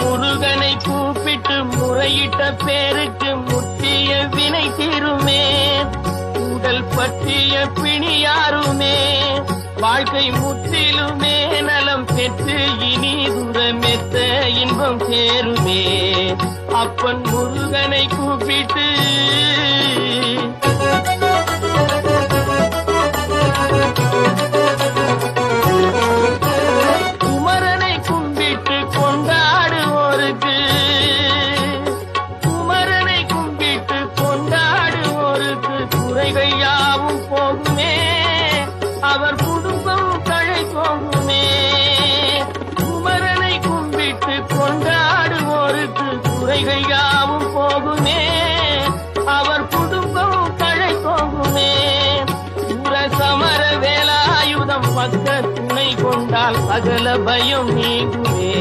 முருகனை கூப்பிட்டு முறையிட்ட பேருக்கு முற்றிய வினை தீருமே. உடல் பற்றிய பிணியாருமே வாழ்க்கை முற்றிலுமே நலம் பெற்று இனி தூரமெத்த இன்பம் சேருமே. அப்பன் முருகனை கூப்பிட்டு குமரனை கும்பிட்டு கொண்டாடுவோருக்கு குமரனை கும்பிட்டு கொண்டாடுவோருக்கு குறைகள் யாவும் போகுமே. அவர் குடும்பம் தழை போகுமே. குமரனை கும்பிட்டு கொண்டாடுவோருக்கு குறைகள் யாவும் போகுமே. அவர் குடும்பம் தழை போகுமே. சமர வேலாயுதம் பக்க துணை கொண்டால் சகல பயம் நீங்குமே.